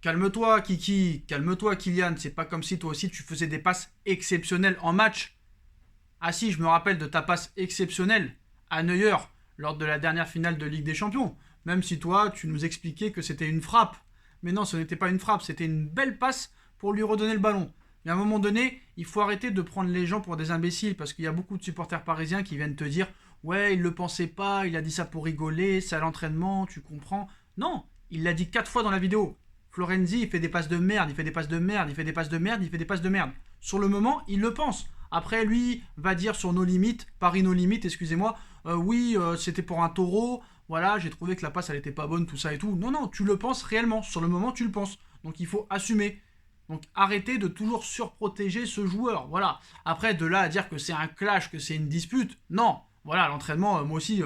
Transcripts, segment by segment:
Calme-toi, Kiki. Calme-toi, Kylian. C'est pas comme si toi aussi tu faisais des passes exceptionnelles en match. Ah si, je me rappelle de ta passe exceptionnelle à Neuer lors de la dernière finale de Ligue des Champions. Même si toi, tu nous expliquais que c'était une frappe. Mais non, ce n'était pas une frappe, c'était une belle passe pour lui redonner le ballon. Mais à un moment donné, il faut arrêter de prendre les gens pour des imbéciles parce qu'il y a beaucoup de supporters parisiens qui viennent te dire ouais, il le pensait pas, il a dit ça pour rigoler, c'est à l'entraînement, tu comprends. Non, il l'a dit 4 fois dans la vidéo. Florenzi, il fait des passes de merde, il fait des passes de merde, il fait des passes de merde, il fait des passes de merde. Sur le moment, il le pense. Après, lui va dire sur nos limites, Paris nos limites, excusez-moi, oui, c'était pour un taureau, voilà, j'ai trouvé que la passe, elle était pas bonne, tout ça et tout. Non, non, tu le penses réellement. Sur le moment, tu le penses. Donc, il faut assumer. Donc, arrêtez de toujours surprotéger ce joueur. Voilà. Après, de là à dire que c'est un clash, que c'est une dispute, non. Voilà, l'entraînement, moi aussi,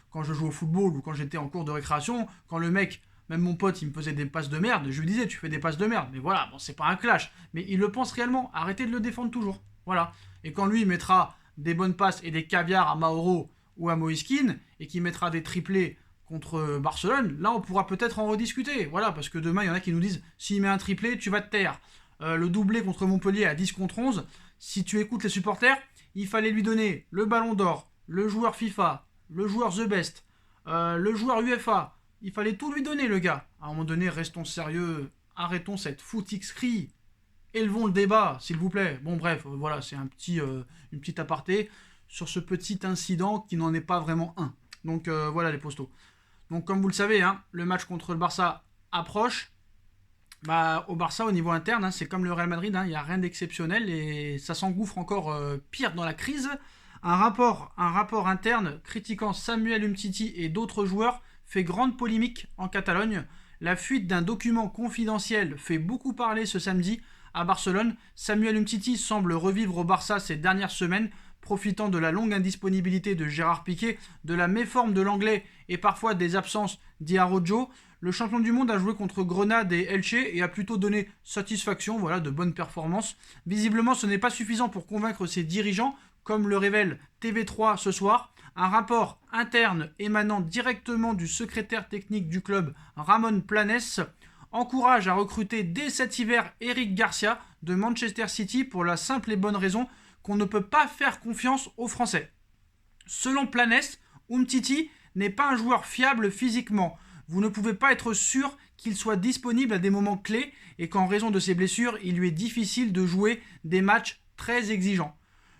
quand je joue au football ou quand j'étais en cours de récréation, quand le mec, même mon pote, il me faisait des passes de merde, je lui disais, tu fais des passes de merde. Mais voilà, bon, c'est pas un clash. Mais il le pense réellement. Arrêtez de le défendre toujours. Voilà. Et quand lui, il mettra des bonnes passes et des caviars à Mauro ou à Moïskine et qui mettra des triplés contre Barcelone, là on pourra peut-être en rediscuter. Voilà, parce que demain il y en a qui nous disent s'il met un triplé, tu vas te taire. Le doublé contre Montpellier à 10 contre 11, si tu écoutes les supporters, il fallait lui donner le ballon d'or, le joueur FIFA, le joueur The Best, le joueur UEFA. Il fallait tout lui donner, le gars. À un moment donné, restons sérieux, arrêtons cette foutixerie. Élevons le débat, s'il vous plaît. Bon, bref, voilà, c'est une petite aparté sur ce petit incident qui n'en est pas vraiment un. Donc voilà les postos. Donc comme vous le savez, hein, le match contre le Barça approche. Bah, au Barça, au niveau interne, hein, c'est comme le Real Madrid, il n'y a rien d'exceptionnel et ça s'engouffre encore pire dans la crise. Un rapport interne critiquant Samuel Umtiti et d'autres joueurs fait grande polémique en Catalogne. La fuite d'un document confidentiel fait beaucoup parler ce samedi à Barcelone. Samuel Umtiti semble revivre au Barça ces dernières semaines, profitant de la longue indisponibilité de Gérard Piqué, de la méforme de l'anglais et parfois des absences d'Iarrojo. Le champion du monde a joué contre Grenade et Elche et a plutôt donné satisfaction, voilà, de bonnes performances. Visiblement, ce n'est pas suffisant pour convaincre ses dirigeants, comme le révèle TV3 ce soir. Un rapport interne émanant directement du secrétaire technique du club, Ramon Planes, encourage à recruter dès cet hiver Eric Garcia de Manchester City pour la simple et bonne raison qu'on ne peut pas faire confiance aux Français. Selon Planes, Umtiti n'est pas un joueur fiable physiquement. Vous ne pouvez pas être sûr qu'il soit disponible à des moments clés et qu'en raison de ses blessures, il lui est difficile de jouer des matchs très exigeants.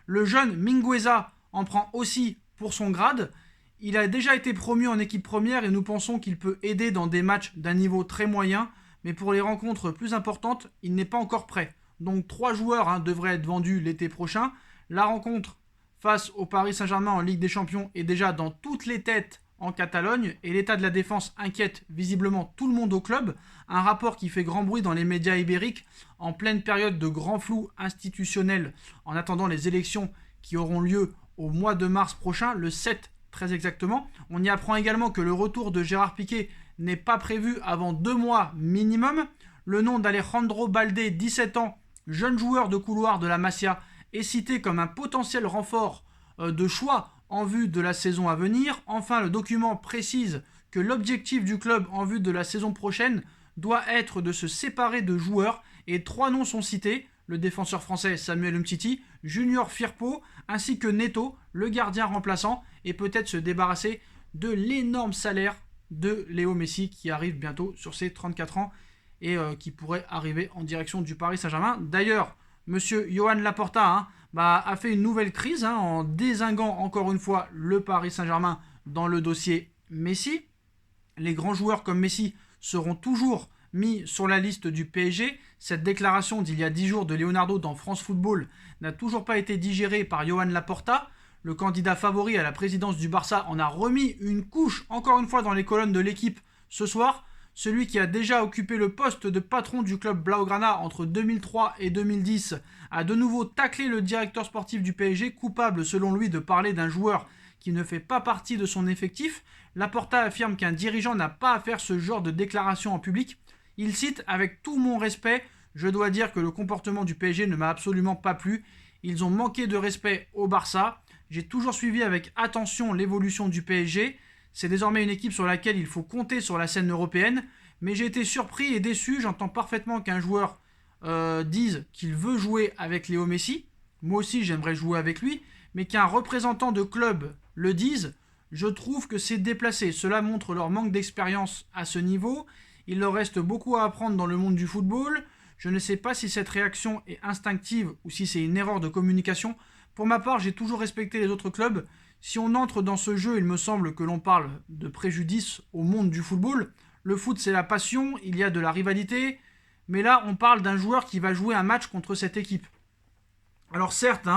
Le jeune Mingueza en prend aussi pour son grade. Il a déjà été promu en équipe première et nous pensons qu'il peut aider dans des matchs d'un niveau très moyen, mais pour les rencontres plus importantes, il n'est pas encore prêt. Donc 3 joueurs devraient être vendus l'été prochain. La rencontre face au Paris Saint-Germain en Ligue des Champions est déjà dans toutes les têtes en Catalogne et l'état de la défense inquiète visiblement tout le monde au club. Un rapport qui fait grand bruit dans les médias ibériques en pleine période de grand flou institutionnel en attendant les élections qui auront lieu au mois de mars prochain, le 7 très exactement. On y apprend également que le retour de Gérard Piqué n'est pas prévu avant 2 mois minimum. Le nom d'Alejandro Balde, 17 ans, jeune joueur de couloir de la Masia, est cité comme un potentiel renfort de choix en vue de la saison à venir. Enfin, le document précise que l'objectif du club en vue de la saison prochaine doit être de se séparer de joueurs et 3 noms sont cités, le défenseur français Samuel Umtiti, Junior Firpo, ainsi que Neto, le gardien remplaçant, et peut-être se débarrasser de l'énorme salaire de Léo Messi qui arrive bientôt sur ses 34 ans et qui pourrait arriver en direction du Paris Saint-Germain. D'ailleurs, monsieur Johan Laporta a fait une nouvelle crise en dézinguant encore une fois le Paris Saint-Germain dans le dossier Messi. Les grands joueurs comme Messi seront toujours mis sur la liste du PSG. Cette déclaration d'il y a 10 jours de Leonardo dans France Football n'a toujours pas été digérée par Johan Laporta. Le candidat favori à la présidence du Barça en a remis une couche, encore une fois dans les colonnes de l'équipe ce soir. Celui qui a déjà occupé le poste de patron du club Blaugrana entre 2003 et 2010 a de nouveau taclé le directeur sportif du PSG, coupable selon lui de parler d'un joueur qui ne fait pas partie de son effectif. Laporta affirme qu'un dirigeant n'a pas à faire ce genre de déclaration en public. Il cite « Avec tout mon respect, je dois dire que le comportement du PSG ne m'a absolument pas plu. Ils ont manqué de respect au Barça. J'ai toujours suivi avec attention l'évolution du PSG. C'est désormais une équipe sur laquelle il faut compter sur la scène européenne. Mais j'ai été surpris et déçu. J'entends parfaitement qu'un joueur dise qu'il veut jouer avec Léo Messi. Moi aussi, j'aimerais jouer avec lui. Mais qu'un représentant de club le dise, je trouve que c'est déplacé. Cela montre leur manque d'expérience à ce niveau. Il leur reste beaucoup à apprendre dans le monde du football. Je ne sais pas si cette réaction est instinctive ou si c'est une erreur de communication. Pour ma part, j'ai toujours respecté les autres clubs. Si on entre dans ce jeu, il me semble que l'on parle de préjudice au monde du football. Le foot, c'est la passion, il y a de la rivalité. Mais là, on parle d'un joueur qui va jouer un match contre cette équipe. Alors certes,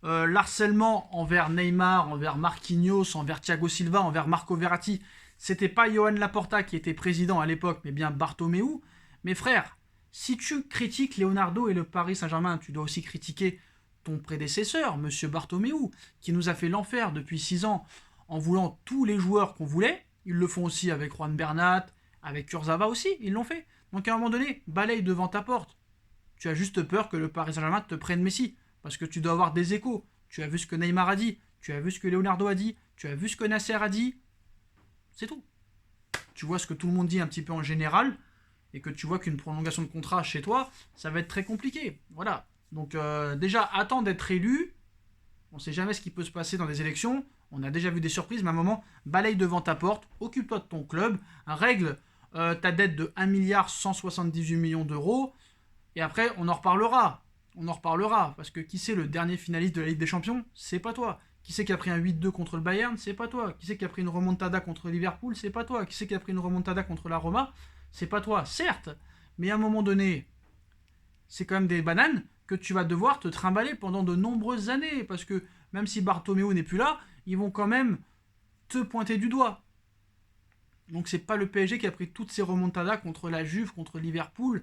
l'harcèlement envers Neymar, envers Marquinhos, envers Thiago Silva, envers Marco Verratti, c'était pas Johan Laporta qui était président à l'époque, mais bien Bartomeu. Mais frère, si tu critiques Leonardo et le Paris Saint-Germain, tu dois aussi critiquer ton prédécesseur, Monsieur Bartomeu, qui nous a fait l'enfer depuis 6 ans en voulant tous les joueurs qu'on voulait. Ils le font aussi avec Juan Bernat, avec Kurzawa aussi, ils l'ont fait. Donc à un moment donné, balaye devant ta porte. Tu as juste peur que le Paris Saint-Germain te prenne Messi, parce que tu dois avoir des échos. Tu as vu ce que Neymar a dit, tu as vu ce que Leonardo a dit, tu as vu ce que Nasser a dit. C'est tout. Tu vois ce que tout le monde dit un petit peu en général, et que tu vois qu'une prolongation de contrat chez toi, ça va être très compliqué. Voilà. Donc déjà, attends d'être élu. On ne sait jamais ce qui peut se passer dans des élections. On a déjà vu des surprises, mais à un moment, balaye devant ta porte, occupe-toi de ton club, règle ta dette de 1,178 milliard d'euros, et après, on en reparlera. On en reparlera, parce que qui c'est le dernier finaliste de la Ligue des Champions? C'est pas toi. Qui c'est qui a pris un 8-2 contre le Bayern? C'est pas toi. Qui c'est qui a pris une remontada contre Liverpool? C'est pas toi. Qui c'est qui a pris une remontada contre la Roma? C'est pas toi. Certes, mais à un moment donné, c'est quand même des bananes que tu vas devoir te trimballer pendant de nombreuses années, parce que même si Bartomeu n'est plus là, ils vont quand même te pointer du doigt. Donc c'est pas le PSG qui a pris toutes ces remontadas contre la Juve, contre Liverpool,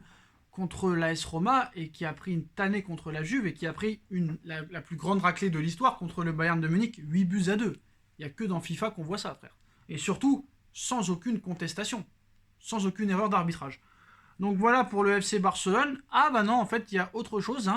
contre l'AS Roma, et qui a pris une tannée contre la Juve, et qui a pris la plus grande raclée de l'histoire contre le Bayern de Munich, 8-2. Il n'y a que dans FIFA qu'on voit ça, frère. Et surtout, sans aucune contestation, sans aucune erreur d'arbitrage. Donc voilà pour le FC Barcelone. Ah bah non, en fait, il y a autre chose.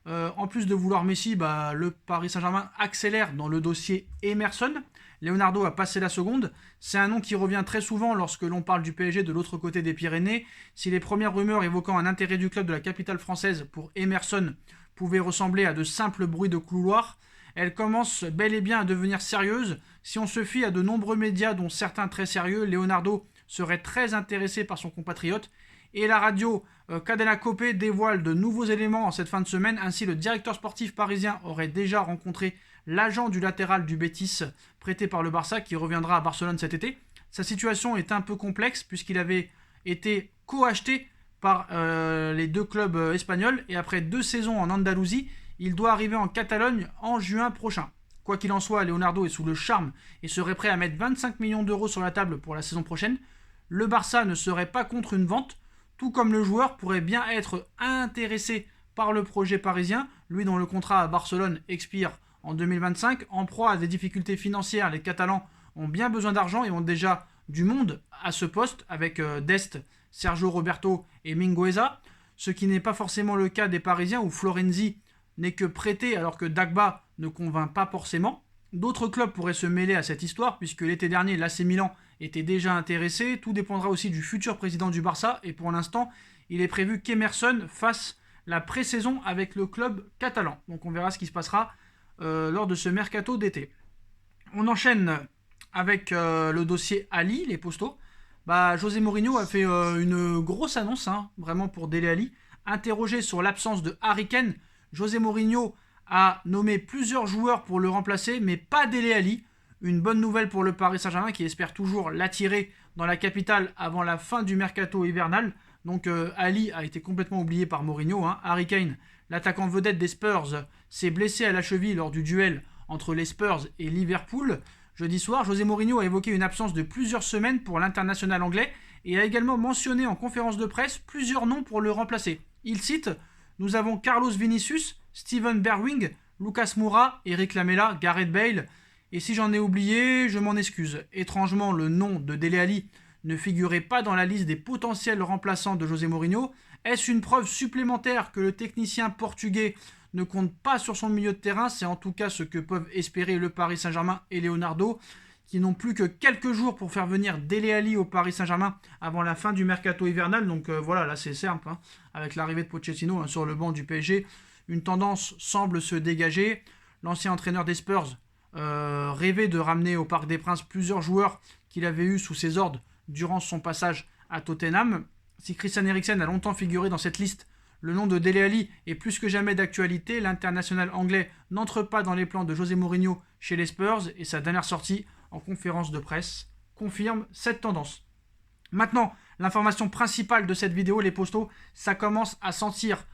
En plus de vouloir Messi, le Paris Saint-Germain accélère dans le dossier Emerson. Leonardo a passé la seconde. C'est un nom qui revient très souvent lorsque l'on parle du PSG de l'autre côté des Pyrénées. Si les premières rumeurs évoquant un intérêt du club de la capitale française pour Emerson pouvaient ressembler à de simples bruits de couloir, elles commencent bel et bien à devenir sérieuses. Si on se fie à de nombreux médias, dont certains très sérieux, Leonardo serait très intéressé par son compatriote. Et la radio Cadena Copé dévoile de nouveaux éléments en cette fin de semaine. Ainsi, le directeur sportif parisien aurait déjà rencontré l'agent du latéral du Betis prêté par le Barça qui reviendra à Barcelone cet été. Sa situation est un peu complexe puisqu'il avait été co-acheté par les deux clubs espagnols et après 2 saisons en Andalousie, il doit arriver en Catalogne en juin prochain. Quoi qu'il en soit, Leonardo est sous le charme et serait prêt à mettre 25 millions d'euros sur la table pour la saison prochaine. Le Barça ne serait pas contre une vente, tout comme le joueur pourrait bien être intéressé par le projet parisien, lui dont le contrat à Barcelone expire en 2025. En proie à des difficultés financières, les Catalans ont bien besoin d'argent et ont déjà du monde à ce poste avec Dest, Sergio Roberto et Mingueza, ce qui n'est pas forcément le cas des Parisiens où Florenzi n'est que prêté alors que Dagba ne convainc pas forcément. D'autres clubs pourraient se mêler à cette histoire puisque l'été dernier l'AC Milan était déjà intéressé. Tout dépendra aussi du futur président du Barça et pour l'instant il est prévu qu'Emerson fasse la pré-saison avec le club catalan. Donc on verra ce qui se passera lors de ce mercato d'été. On enchaîne avec le dossier Ali, les Postos. José Mourinho a fait une grosse annonce, vraiment pour Dele Alli. Interrogé sur l'absence de Harry Kane, José Mourinho a nommé plusieurs joueurs pour le remplacer, mais pas Dele Alli. Une bonne nouvelle pour le Paris Saint-Germain qui espère toujours l'attirer dans la capitale avant la fin du mercato hivernal. Donc Ali a été complètement oublié par Mourinho. Harry Kane, l'attaquant vedette des Spurs, s'est blessé à la cheville lors du duel entre les Spurs et Liverpool. Jeudi soir, José Mourinho a évoqué une absence de plusieurs semaines pour l'international anglais et a également mentionné en conférence de presse plusieurs noms pour le remplacer. Il cite « Nous avons Carlos Vinicius, Steven Bergwijn, Lucas Moura, Eric Lamela, Gareth Bale. Et si j'en ai oublié, je m'en excuse. » Étrangement, le nom de Dele Alli ne figurait pas dans la liste des potentiels remplaçants de José Mourinho. Est-ce une preuve supplémentaire que le technicien portugais ne compte pas sur son milieu de terrain? C'est en tout cas ce que peuvent espérer le Paris Saint-Germain et Leonardo, qui n'ont plus que quelques jours pour faire venir Dele Alli au Paris Saint-Germain avant la fin du mercato hivernal. Donc voilà, là c'est simple, hein. Avec l'arrivée de Pochettino sur le banc du PSG, une tendance semble se dégager. L'ancien entraîneur des Spurs rêvait de ramener au Parc des Princes plusieurs joueurs qu'il avait eus sous ses ordres durant son passage à Tottenham. Si Christian Eriksen a longtemps figuré dans cette liste, le nom de Dele Alli est plus que jamais d'actualité. L'international anglais n'entre pas dans les plans de José Mourinho chez les Spurs et sa dernière sortie en conférence de presse confirme cette tendance. Maintenant, l'information principale de cette vidéo, les postos, ça commence à sentir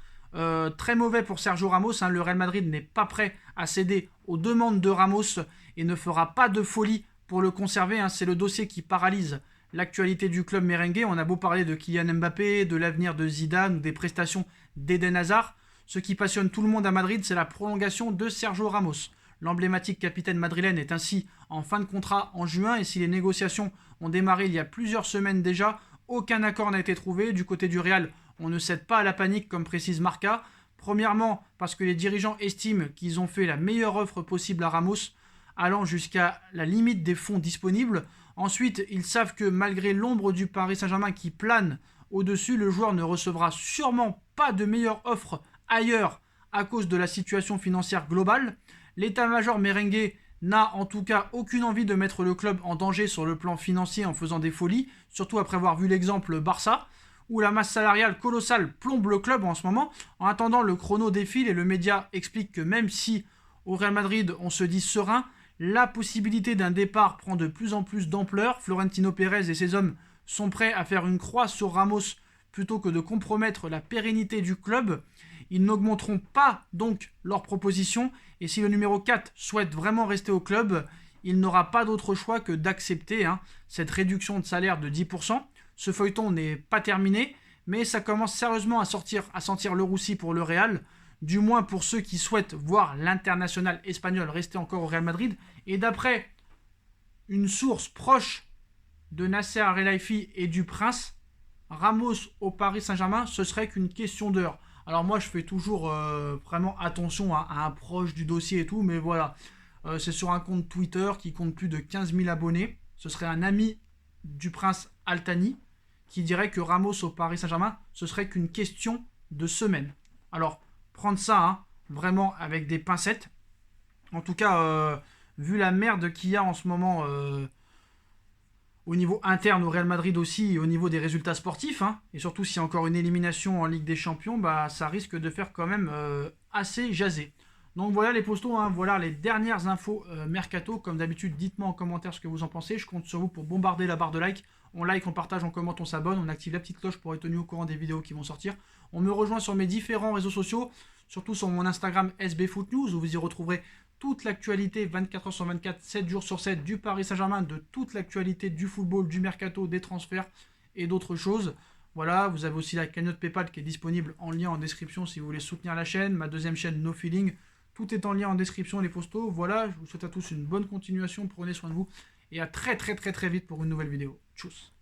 très mauvais pour Sergio Ramos. Le Real Madrid n'est pas prêt à céder aux demandes de Ramos et ne fera pas de folie pour le conserver. C'est le dossier qui paralyse l'actualité du club merengue. On a beau parler de Kylian Mbappé, de l'avenir de Zidane ou des prestations d'Eden Hazard. Ce qui passionne tout le monde à Madrid, c'est la prolongation de Sergio Ramos. L'emblématique capitaine madrilène est ainsi en fin de contrat en juin et si les négociations ont démarré il y a plusieurs semaines déjà, aucun accord n'a été trouvé. Du côté du Real, on ne cède pas à la panique comme précise Marca. Premièrement, parce que les dirigeants estiment qu'ils ont fait la meilleure offre possible à Ramos, allant jusqu'à la limite des fonds disponibles. Ensuite, ils savent que malgré l'ombre du Paris Saint-Germain qui plane au-dessus, le joueur ne recevra sûrement pas de meilleure offre ailleurs à cause de la situation financière globale. L'état-major merengue n'a en tout cas aucune envie de mettre le club en danger sur le plan financier en faisant des folies, surtout après avoir vu l'exemple Barça, où la masse salariale colossale plombe le club en ce moment. En attendant, le chrono défile et le média explique que même si au Real Madrid on se dit serein, la possibilité d'un départ prend de plus en plus d'ampleur. Florentino Pérez et ses hommes sont prêts à faire une croix sur Ramos plutôt que de compromettre la pérennité du club. Ils n'augmenteront pas donc leur proposition et si le numéro 4 souhaite vraiment rester au club, il n'aura pas d'autre choix que d'accepter cette réduction de salaire de 10%. Ce feuilleton n'est pas terminé, mais ça commence sérieusement à sentir le roussi pour le Real, du moins pour ceux qui souhaitent voir l'international espagnol rester encore au Real Madrid. Et d'après une source proche de Nasser Al-Khelaifi et du Prince, Ramos au Paris Saint-Germain, ce serait qu'une question d'heure. Alors moi, je fais toujours vraiment attention à un proche du dossier et tout, mais voilà. C'est sur un compte Twitter qui compte plus de 15 000 abonnés. Ce serait un ami du Prince Al-Thani qui dirait que Ramos au Paris Saint-Germain, ce serait qu'une question de semaine. Alors, prendre ça vraiment avec des pincettes. En tout cas, vu la merde qu'il y a en ce moment au niveau interne au Real Madrid aussi et au niveau des résultats sportifs, et surtout s'il y a encore une élimination en Ligue des Champions, ça risque de faire quand même assez jaser. Donc voilà les postos, voilà les dernières infos mercato. Comme d'habitude, dites-moi en commentaire ce que vous en pensez. Je compte sur vous pour bombarder la barre de like. On like, on partage, on commente, on s'abonne, on active la petite cloche pour être tenu au courant des vidéos qui vont sortir. On me rejoint sur mes différents réseaux sociaux, surtout sur mon Instagram SBFootNews, où vous y retrouverez toute l'actualité 24h sur 24, 7 jours sur 7 du Paris Saint-Germain, de toute l'actualité du football, du mercato, des transferts et d'autres choses. Voilà, vous avez aussi la cagnotte PayPal qui est disponible en lien en description si vous voulez soutenir la chaîne. Ma deuxième chaîne No Feeling, tout est en lien en description les postos. Voilà, je vous souhaite à tous une bonne continuation, prenez soin de vous et à très vite pour une nouvelle vidéo. Tchuss.